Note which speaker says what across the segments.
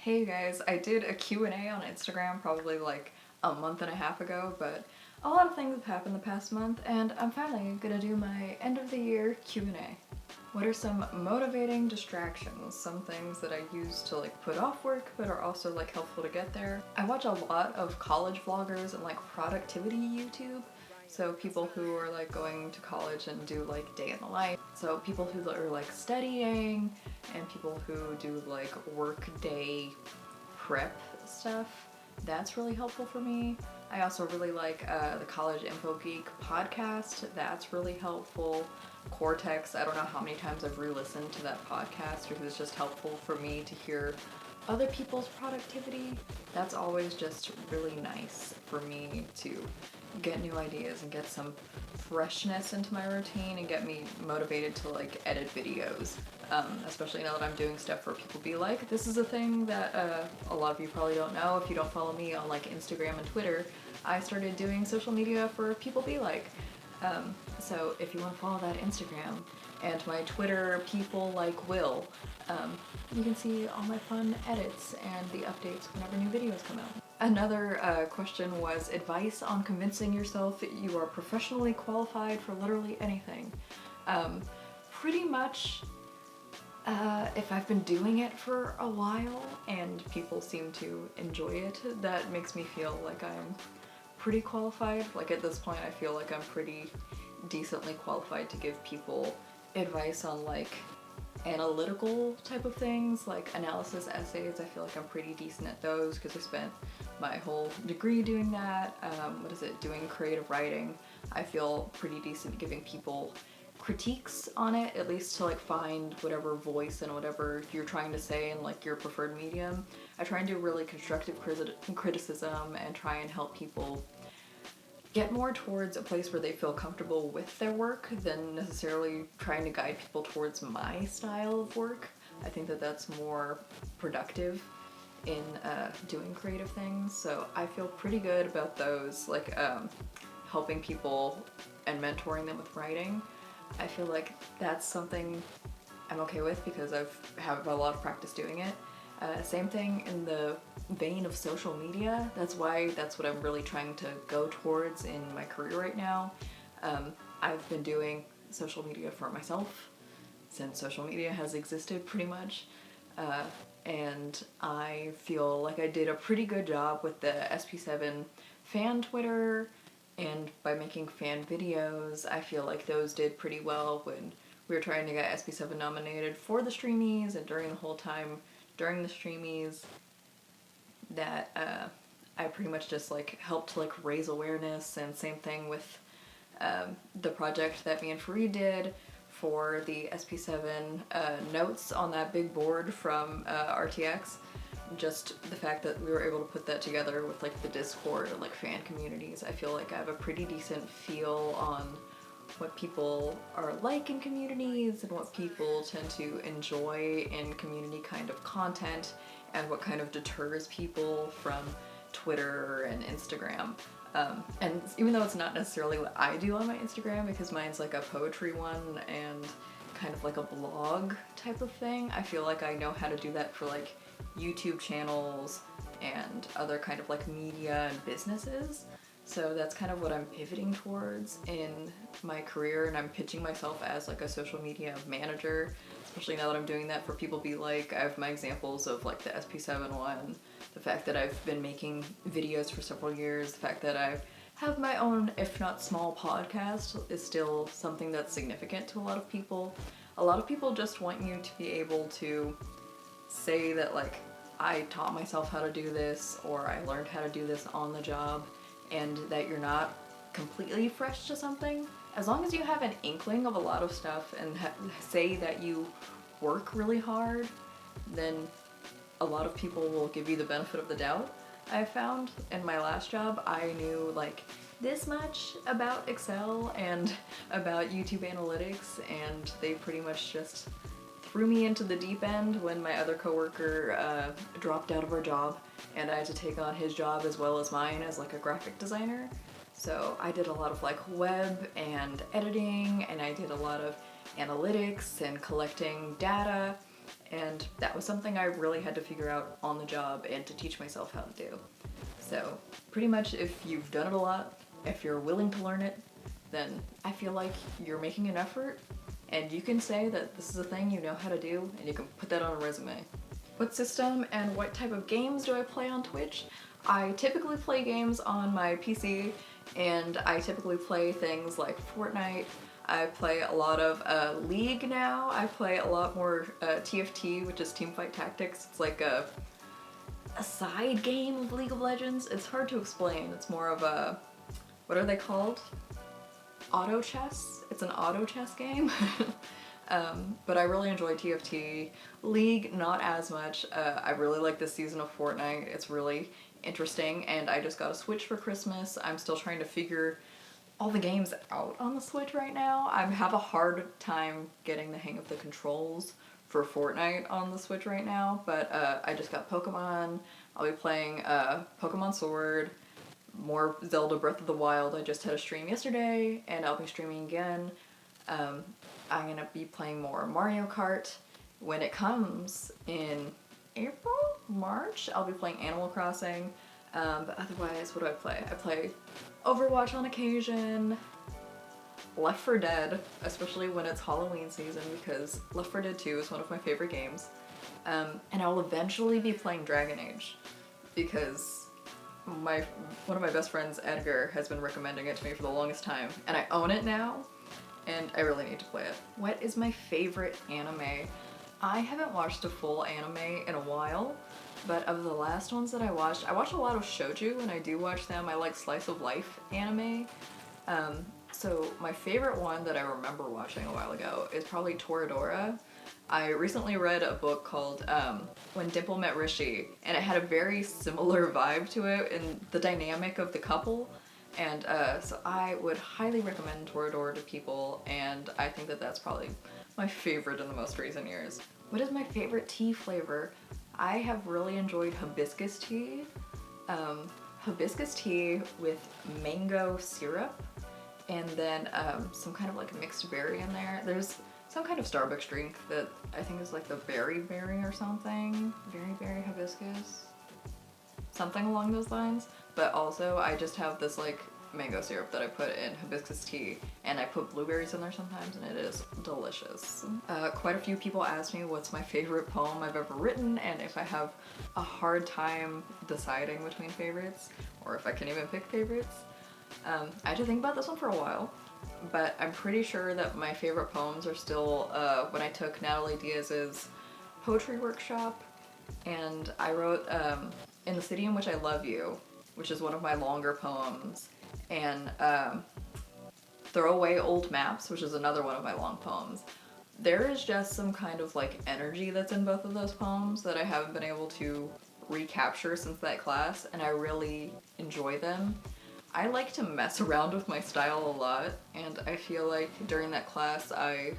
Speaker 1: Hey guys, I did a Q&A on Instagram probably like a month and a half ago, but a lot of things have happened the past month, and I'm finally gonna do my end of the year Q&A. What are some motivating distractions? Some things that I use to like put off work but are also like helpful to get there. I watch a lot of college vloggers and like productivity YouTube. So people who are like going to college and do like day in the life. So people who are like studying and people who do like work day prep stuff. That's really helpful for me. I also really like the College Info Geek podcast. That's really helpful. Cortex, I don't know how many times I've re-listened to that podcast because it's just helpful for me to hear other people's productivity. That's always just really nice for me to get new ideas and get some freshness into my routine and get me motivated to like edit videos. Especially now that I'm doing stuff for People Be Like. This is a thing that a lot of you probably don't know if you don't follow me on like Instagram and Twitter. I started doing social media for People Be Like. So if you want to follow that Instagram and my Twitter, People Like Will, you can see all my fun edits and the updates whenever new videos come out. Another question was advice on convincing yourself that you are professionally qualified for literally anything. Pretty much, if I've been doing it for a while and people seem to enjoy it, that makes me feel like I'm pretty qualified. Like at this point I feel like I'm pretty decently qualified to give people advice on like analytical type of things, like analysis essays. I feel like I'm pretty decent at those because I spent my whole degree doing that. Doing creative writing. I feel pretty decent giving people critiques on it, at least to like find whatever voice and whatever you're trying to say in like your preferred medium. I try and do really constructive criticism and try and help people get more towards a place where they feel comfortable with their work than necessarily trying to guide people towards my style of work. I think that that's more productive in doing creative things, so I feel pretty good about those, like helping people and mentoring them with writing. I feel like that's something I'm okay with because I've have a lot of practice doing it. Same thing in the vein of social media. That's what I'm really trying to go towards in my career right now. I've been doing social media for myself since social media has existed pretty much. And I feel like I did a pretty good job with the SP7 fan Twitter, and by making fan videos, I feel like those did pretty well when we were trying to get SP7 nominated for the Streamies, and during the whole time during the Streamies that I pretty much just like helped like raise awareness. And same thing with the project that me and Fareed did for the SP7 notes on that big board from RTX. Just the fact that we were able to put that together with like the Discord and like fan communities, I feel like I have a pretty decent feel on what people are like in communities and what people tend to enjoy in community kind of content and what kind of deters people from Twitter and Instagram. And even though it's not necessarily what I do on my Instagram, because mine's like a poetry one and kind of like a blog type of thing, I feel like I know how to do that for like YouTube channels and other kind of like media and businesses. So that's kind of what I'm pivoting towards in my career, and I'm pitching myself as like a social media manager, especially now that I'm doing that for People Be Like. I have my examples of like the SP7 one, the fact that I've been making videos for several years, the fact that I have my own, if not small, podcast is still something that's significant to a lot of people. A lot of people just want you to be able to say that like, I taught myself how to do this, or I learned how to do this on the job, and that you're not completely fresh to something. As long as you have an inkling of a lot of stuff and say that you work really hard, then a lot of people will give you the benefit of the doubt. I found in my last job, I knew like this much about Excel and about YouTube analytics, and they pretty much just threw me into the deep end when my other coworker dropped out of our job, and I had to take on his job as well as mine as like a graphic designer. So I did a lot of like web and editing, and I did a lot of analytics and collecting data And that was something I really had to figure out on the job and to teach myself how to do. So pretty much if you've done it a lot, if you're willing to learn it, then I feel like you're making an effort and you can say that this is a thing you know how to do and you can put that on a resume. What system and what type of games do I play on Twitch? I typically play games on my PC, and I typically play things like Fortnite. I play a lot of League now. I play a lot more TFT, which is Teamfight Tactics. It's like a side game of League of Legends. It's hard to explain. It's more of a, what are they called? Auto chess? It's an auto chess game. But I really enjoy TFT. League, not as much. I really like this season of Fortnite. It's really interesting, and I just got a Switch for Christmas. I'm still trying to figure all the games out on the Switch right now. I have a hard time getting the hang of the controls for Fortnite on the Switch right now, but I just got Pokemon. I'll be playing Pokemon Sword, more Zelda Breath of the Wild. I just had a stream yesterday, and I'll be streaming again. I'm gonna be playing more Mario Kart. When it comes in April? March? I'll be playing Animal Crossing. But otherwise, what do I play? I play Overwatch on occasion, Left 4 Dead, especially when it's Halloween season, because Left 4 Dead 2 is one of my favorite games. And I'll eventually be playing Dragon Age, because one of my best friends, Edgar, has been recommending it to me for the longest time, and I own it now, and I really need to play it. What is my favorite anime? I haven't watched a full anime in a while, but of the last ones that I watched a lot of shoujo, and I do watch them. I like slice of life anime. So my favorite one that I remember watching a while ago is probably Toradora. I recently read a book called When Dimple Met Rishi, and it had a very similar vibe to it in the dynamic of the couple. And so I would highly recommend Toradora to people, and I think that that's probably my favorite in the most recent years. What is my favorite tea flavor? I have really enjoyed hibiscus tea. Hibiscus tea with mango syrup, and then some kind of like mixed berry in there. There's some kind of Starbucks drink that I think is like the berry or something. Berry hibiscus. Something along those lines. But also I just have this like mango syrup that I put in hibiscus tea, and I put blueberries in there sometimes, and it is delicious. Quite a few people ask me what's my favorite poem I've ever written, and if I have a hard time deciding between favorites, or if I can even pick favorites. I had to think about this one for a while, but I'm pretty sure that my favorite poems are still when I took Natalie Diaz's poetry workshop, and I wrote In the City in Which I Love You, which is one of my longer poems, and Throw Away Old Maps, which is another one of my long poems. There is just some kind of like energy that's in both of those poems that I haven't been able to recapture since that class, and I really enjoy them. I like to mess around with my style a lot, and I feel like during that class I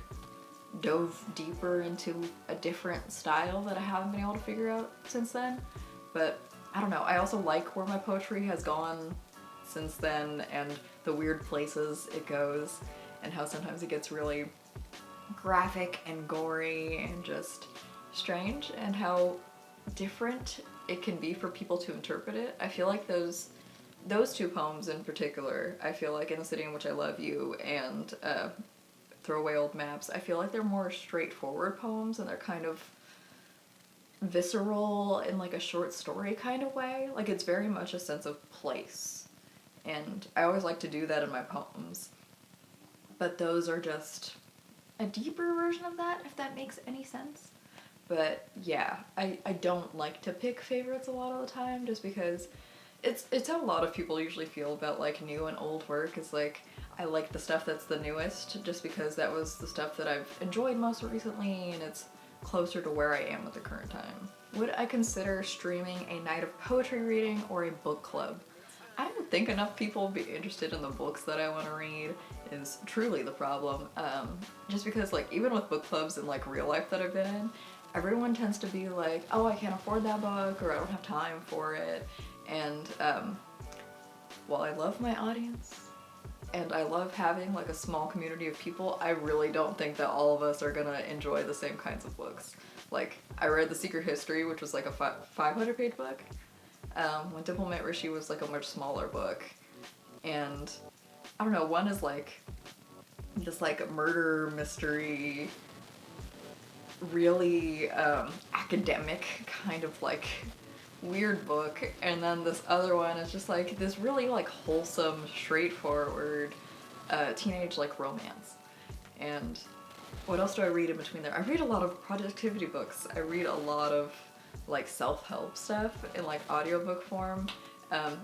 Speaker 1: dove deeper into a different style that I haven't been able to figure out since then. But I don't know, I also like where my poetry has gone since then, and the weird places it goes, and how sometimes it gets really graphic and gory and just strange, and how different it can be for people to interpret it. I feel like those two poems in particular, I feel like In the City in Which I Love You and Throw Away Old Maps, I feel like they're more straightforward poems, and they're kind of visceral in like a short story kind of way. Like it's very much a sense of place, and I always like to do that in my poems, but those are just a deeper version of that, if that makes any sense. But yeah, I don't like to pick favorites a lot of the time, just because it's how a lot of people usually feel about like new and old work. Is like, I like the stuff that's the newest just because that was the stuff that I've enjoyed most recently, and it's closer to where I am at the current time. Would I consider streaming a night of poetry reading or a book club? I don't think enough people would be interested in the books that I want to read is truly the problem. Just because like even with book clubs in like real life that I've been in, everyone tends to be like, oh, I can't afford that book, or I don't have time for it. And while I love my audience and I love having like a small community of people, I really don't think that all of us are gonna enjoy the same kinds of books. Like, I read The Secret History, which was like a 500-page book. When Diplomat Rishi was like a much smaller book. And I don't know, one is like this like murder mystery, really academic kind of like weird book, and then this other one is just like this really like wholesome, straightforward teenage like romance. And what else do I read in between there? I read a lot of productivity books. I read a lot of like self-help stuff in like audiobook form.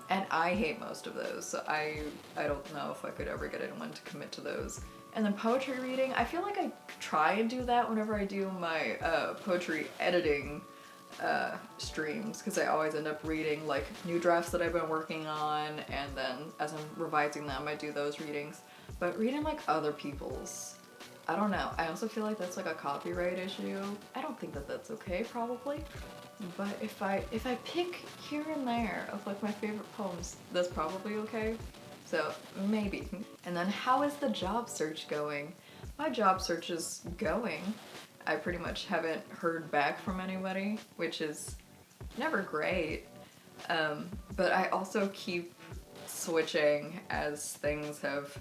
Speaker 1: And I hate most of those, so I don't know if I could ever get anyone to commit to those. And then poetry reading, I feel like I try and do that whenever I do my poetry editing streams, because I always end up reading like new drafts that I've been working on, and then as I'm revising them, I do those readings. But reading like other people's, I don't know. I also feel like that's like a copyright issue. I don't think that that's okay, probably. But if I pick here and there of like my favorite poems, that's probably okay. So maybe. And then how is the job search going? My job search is going. I pretty much haven't heard back from anybody, which is never great. But I also keep switching as things have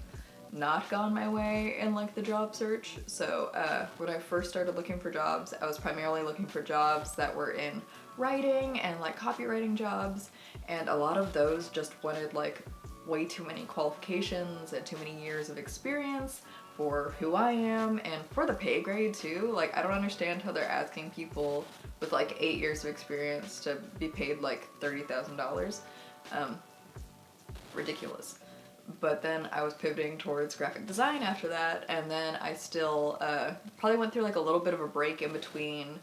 Speaker 1: not gone my way in like the job search. So when I first started looking for jobs, I was primarily looking for jobs that were in writing and like copywriting jobs, and a lot of those just wanted like way too many qualifications and too many years of experience for who I am and for the pay grade too. Like, I don't understand how they're asking people with like 8 years of experience to be paid like $30,000. Ridiculous. But then I was pivoting towards graphic design after that, and then I still probably went through like a little bit of a break in between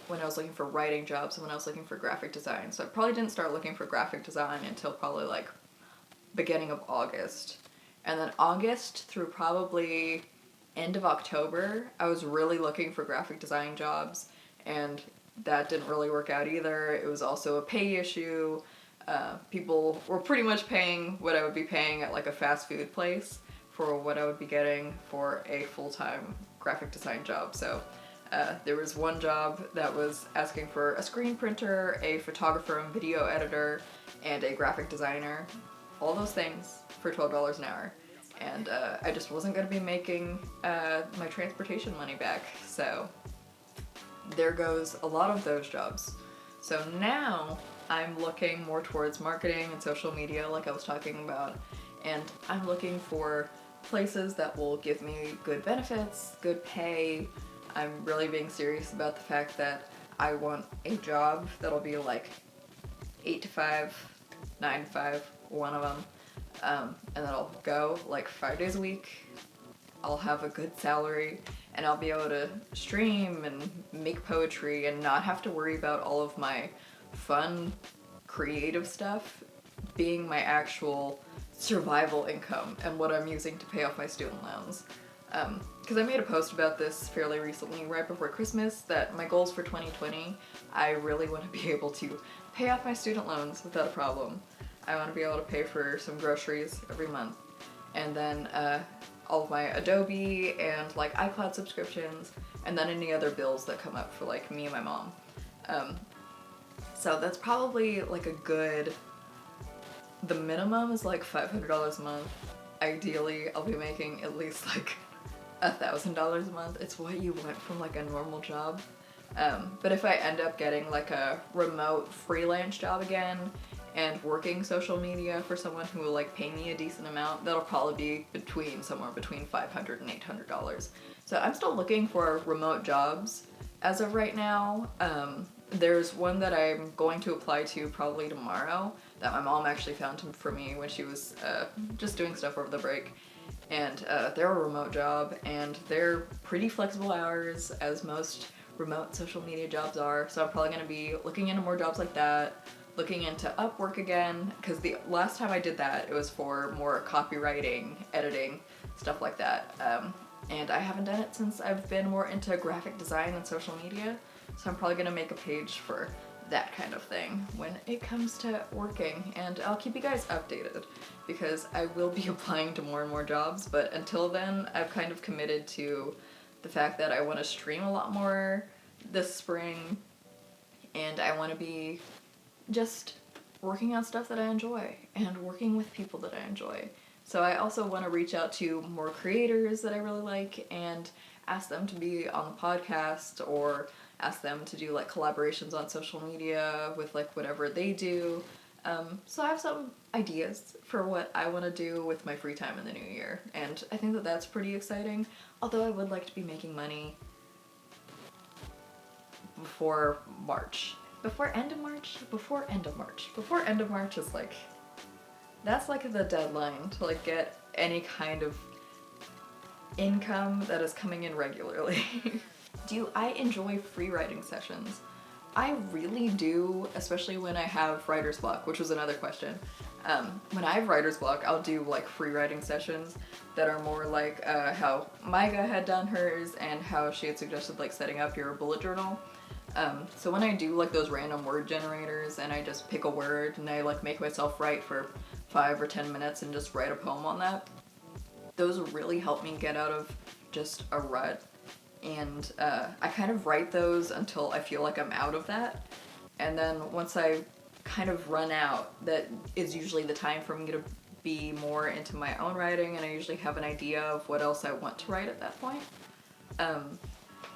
Speaker 1: when I was looking for writing jobs and when I was looking for graphic design. So I probably didn't start looking for graphic design until probably like beginning of August. And then August through probably end of October, I was really looking for graphic design jobs, and that didn't really work out either. It was also a pay issue. People were pretty much paying what I would be paying at like a fast food place for what I would be getting for a full-time graphic design job. So there was one job that was asking for a screen printer, a photographer and video editor, and a graphic designer. All those things for $12 an hour. And I just wasn't going to be making my transportation money back. So there goes a lot of those jobs. So now I'm looking more towards marketing and social media like I was talking about. And I'm looking for places that will give me good benefits, good pay. I'm really being serious about the fact that I want a job that'll be like 8 to 5, 9 to 5, one of them. And then I'll go like 5 days a week. I'll have a good salary, and I'll be able to stream and make poetry and not have to worry about all of my fun, creative stuff being my actual survival income and what I'm using to pay off my student loans. Because I made a post about this fairly recently, right before Christmas, that my goals for 2020, I really want to be able to pay off my student loans without a problem. I want to be able to pay for some groceries every month, and then all of my Adobe and like iCloud subscriptions, and then any other bills that come up for like me and my mom. So that's probably like a good, the minimum is like $500 a month. Ideally, I'll be making at least like $1,000 a month. It's what you want from like a normal job. But if I end up getting like a remote freelance job again and working social media for someone who will like pay me a decent amount, that'll probably be somewhere between $500 and $800. So I'm still looking for remote jobs as of right now. There's one that I'm going to apply to probably tomorrow that my mom actually found for me when she was just doing stuff over the break. And they're a remote job, and they're pretty flexible hours, as most remote social media jobs are. So I'm probably going to be looking into more jobs like that, looking into Upwork again, because the last time I did that, it was for more copywriting, editing, stuff like that. And I haven't done it since I've been more into graphic design and social media. So I'm probably going to make a page for that kind of thing when it comes to working, and I'll keep you guys updated because I will be applying to more and more jobs, but until then I've kind of committed to the fact that I want to stream a lot more this spring, and I want to be just working on stuff that I enjoy and working with people that I enjoy. So I also want to reach out to more creators that I really like and ask them to be on the podcast, or ask them to do like collaborations on social media with like whatever they do. So I have some ideas for what I want to do with my free time in the new year, and I think that that's pretty exciting, although I would like to be making money before March. Before end of March is like, that's like the deadline to like get any kind of income that is coming in regularly. Do I enjoy free writing sessions? I really do, especially when I have writer's block, which was another question. When I have writer's block, I'll do like free writing sessions that are more like how Maiga had done hers, and how she had suggested like setting up your bullet journal. So when I do like those random word generators and I just pick a word and I like make myself write for 5 or 10 minutes and just write a poem on that, those really help me get out of just a rut. And I kind of write those until I feel like I'm out of that. And then once I kind of run out, that is usually the time for me to be more into my own writing, and I usually have an idea of what else I want to write at that point.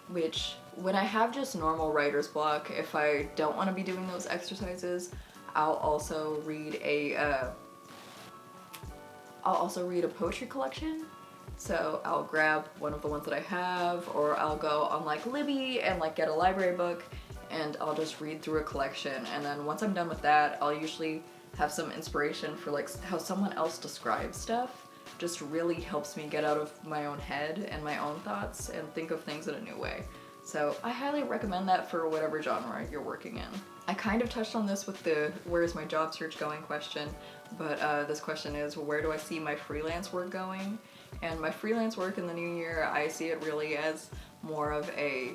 Speaker 1: Which, when I have just normal writer's block, if I don't want to be doing those exercises, I'll also read a poetry collection. So I'll grab one of the ones that I have, or I'll go on like Libby and like get a library book, and I'll just read through a collection. And then once I'm done with that, I'll usually have some inspiration for like how someone else describes stuff. Just really helps me get out of my own head and my own thoughts and think of things in a new way. So I highly recommend that for whatever genre you're working in. I kind of touched on this with the "where's my job search going" question, but this question is, where do I see my freelance work going? And my freelance work in the new year, I see it really as more of a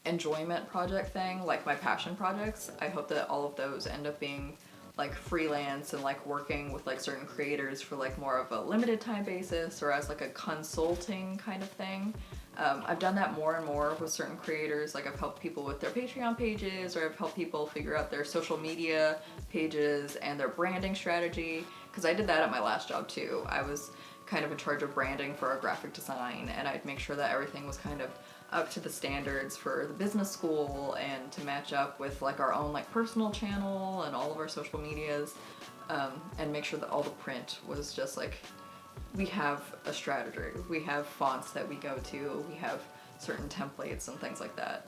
Speaker 1: enjoyment project thing, like my passion projects. I hope that all of those end up being like freelance and like working with like certain creators for like more of a limited time basis, or as like a consulting kind of thing. I've done that more and more with certain creators. Like I've helped people with their Patreon pages, or I've helped people figure out their social media pages and their branding strategy, because I did that at my last job too. I was kind of in charge of branding for our graphic design, and I'd make sure that everything was kind of up to the standards for the business school and to match up with like our own like personal channel and all of our social medias, and make sure that all the print was just like, we have a strategy, we have fonts that we go to, we have certain templates and things like that.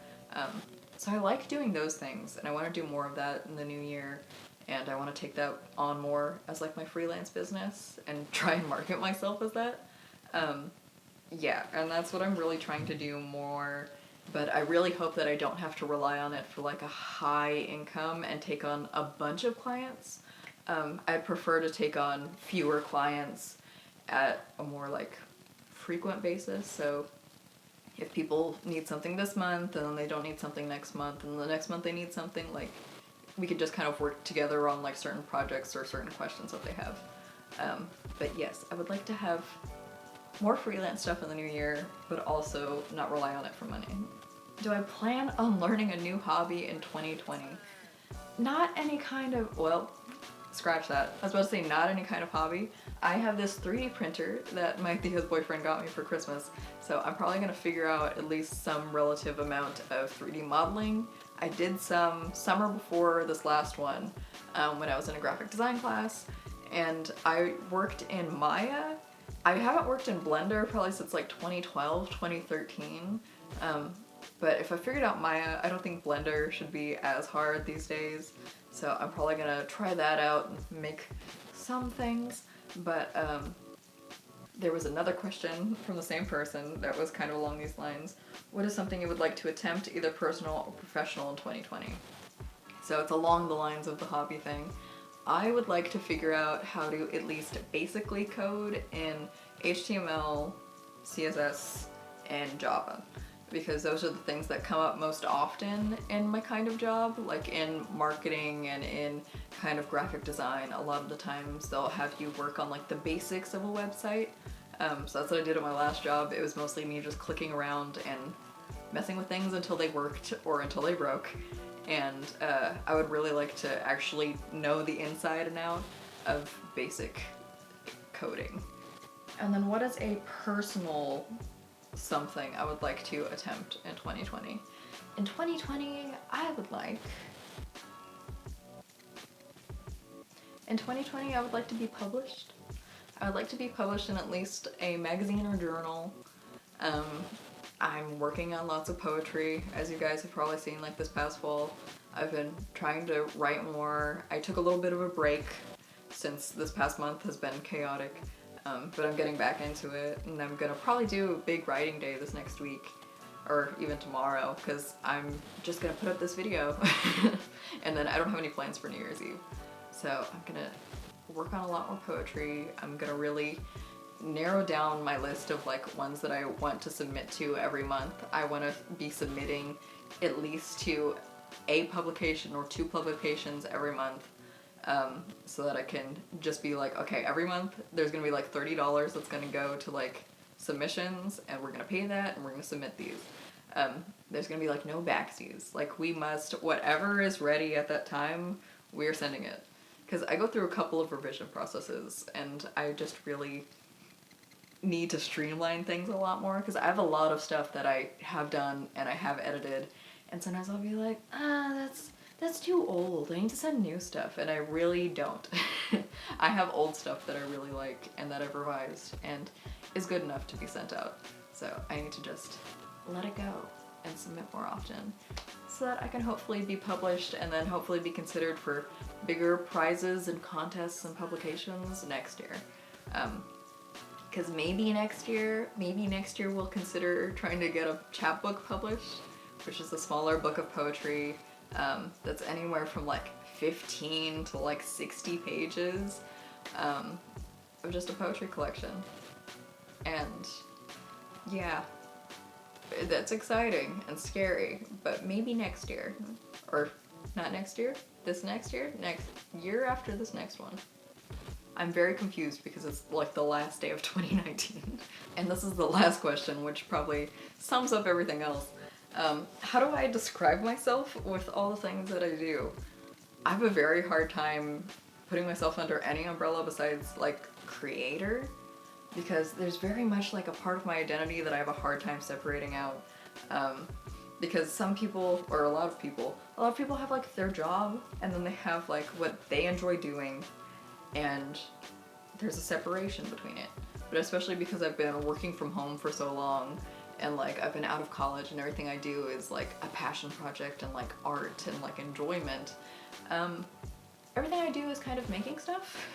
Speaker 1: So I like doing those things, and I want to do more of that in the new year. And I want to take that on more as like my freelance business and try and market myself as that. Yeah, and that's what I'm really trying to do more. But I really hope that I don't have to rely on it for like a high income and take on a bunch of clients. I'd prefer to take on fewer clients at a more like frequent basis. So if people need something this month and then they don't need something next month, and the next month they need something, like we could just kind of work together on like certain projects or certain questions that they have. But yes, I would like to have more freelance stuff in the new year, but also not rely on it for money. Do I plan on learning a new hobby in 2020? Not any kind of, well, scratch that. I was about to say not any kind of hobby. I have this 3D printer that my Thea's boyfriend got me for Christmas, so I'm probably gonna figure out at least some relative amount of 3D modeling. I did some summer before this last one, when I was in a graphic design class, and I worked in Maya. I haven't worked in Blender probably since like 2012, 2013, but if I figured out Maya, I don't think Blender should be as hard these days, so I'm probably gonna try that out and make some things. But there was another question from the same person that was kind of along these lines. What is something you would like to attempt, either personal or professional, in 2020? So it's along the lines of the hobby thing. I would like to figure out how to at least basically code in HTML, CSS, and Java, because those are the things that come up most often in my kind of job, like in marketing and in kind of graphic design. A lot of the times they'll have you work on like the basics of a website, So that's what I did at my last job. It was mostly me just clicking around and messing with things until they worked or until they broke. And I would really like to actually know the inside and out of basic coding. And then what is a personal something I would like to attempt in 2020? In 2020, I would like to be published. I would like to be published in at least a magazine or journal. I'm working on lots of poetry, as you guys have probably seen like this past fall. I've been trying to write more. I took a little bit of a break since this past month has been chaotic, but I'm getting back into it, and I'm gonna probably do a big writing day this next week, or even tomorrow, because I'm just gonna put up this video, and then I don't have any plans for New Year's Eve. So I'm gonna work on a lot more poetry. I'm gonna really narrow down my list of like ones that I want to submit to every month. I want to be submitting at least to a publication or 2 publications every month, so that I can just be like, okay, every month there's gonna be like $30 that's gonna go to like submissions, and we're gonna pay that, and we're gonna submit these. There's gonna be like no backsies. Like, we must, whatever is ready at that time, we're sending it. Because I go through a couple of revision processes, and I just really need to streamline things a lot more, because I have a lot of stuff that I have done and I have edited, and sometimes I'll be like, that's too old, I need to send new stuff, and I really don't. I have old stuff that I really like and that I've revised and is good enough to be sent out, so I need to just let it go and submit more often, so that I can hopefully be published and then hopefully be considered for bigger prizes and contests and publications next year. Because maybe next year we'll consider trying to get a chapbook published, which is a smaller book of poetry that's anywhere from like 15 to like 60 pages of just a poetry collection. And yeah, that's exciting and scary, but maybe next year. Or not next year, this next year, next year after this next one. I'm very confused because it's like the last day of 2019. And this is the last question, which probably sums up everything else. How do I describe myself with all the things that I do? I have a very hard time putting myself under any umbrella besides like creator, because there's very much like a part of my identity that I have a hard time separating out. Because some people, or a lot of people have like their job, and then they have like what they enjoy doing, and there's a separation between it. But especially because I've been working from home for so long, and like I've been out of college and everything I do is like a passion project and like art and like enjoyment, everything I do is kind of making stuff,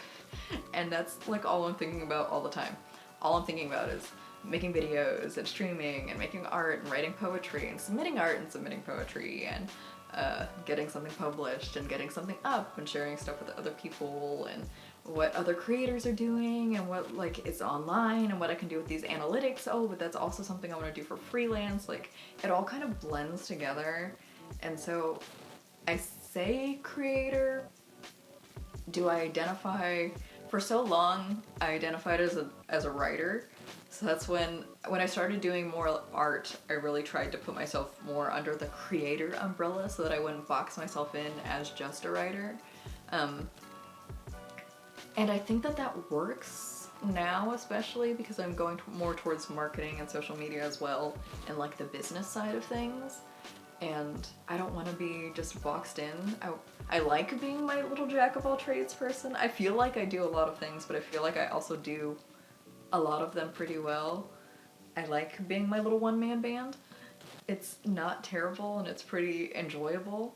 Speaker 1: and that's like all I'm thinking about all the time. All I'm thinking about is making videos and streaming and making art and writing poetry and submitting art and submitting poetry and getting something published and getting something up and sharing stuff with other people and what other creators are doing and what like is online and what I can do with these analytics. Oh, but that's also something I want to do for freelance. Like, it all kind of blends together. And so I say creator. Do I identify? For so long, I identified as a writer. So that's when I started doing more art, I really tried to put myself more under the creator umbrella so that I wouldn't box myself in as just a writer. And I think that works now, especially because I'm going more towards marketing and social media as well, and like the business side of things. And I don't want to be just boxed in. I like being my little jack of all trades person. I feel like I do a lot of things, but I feel like I also do a lot of them pretty well. I like being my little one-man band. It's not terrible and it's pretty enjoyable.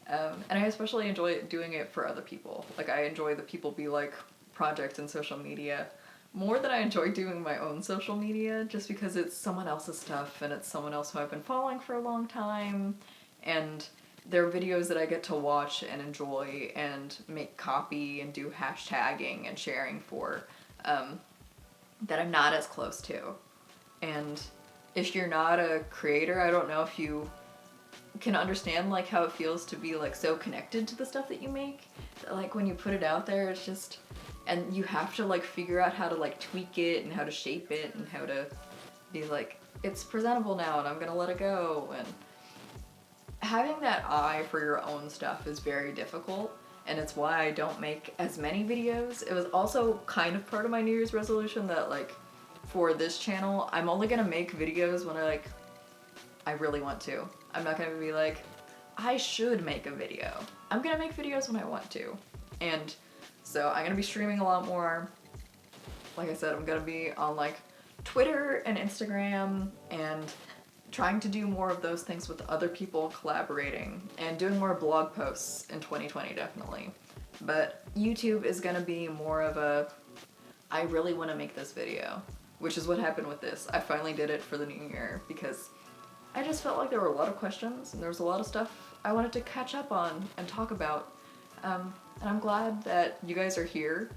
Speaker 1: And I especially enjoy doing it for other people. Like, I enjoy the People Be Like project in social media more than I enjoy doing my own social media, just because it's someone else's stuff and it's someone else who I've been following for a long time, and there are videos that I get to watch and enjoy and make copy and do hashtagging and sharing for, that I'm not as close to. And if you're not a creator, I don't know if you can understand like how it feels to be like so connected to the stuff that you make. Like when you put it out there, it's just, and you have to like figure out how to like tweak it and how to shape it and how to be like, it's presentable now and I'm gonna let it go. And having that eye for your own stuff is very difficult, and it's why I don't make as many videos. It was also kind of part of my New Year's resolution that like for this channel, I'm only gonna make videos when I really want to. I'm not gonna be like, I should make a video. I'm gonna make videos when I want to. And so I'm gonna be streaming a lot more. Like I said, I'm gonna be on like Twitter and Instagram and trying to do more of those things with other people, collaborating, and doing more blog posts in 2020 definitely. But YouTube is gonna be more of a, I really wanna make this video, which is what happened with this. I finally did it for the new year because I just felt like there were a lot of questions and there was a lot of stuff I wanted to catch up on and talk about. And I'm glad that you guys are here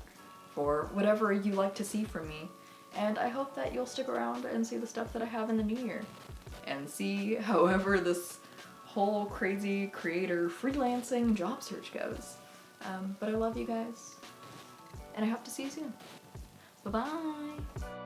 Speaker 1: for whatever you like to see from me. And I hope that you'll stick around and see the stuff that I have in the new year. And see however this whole crazy creator freelancing job search goes. But I love you guys. And I hope to see you soon. Bye-bye!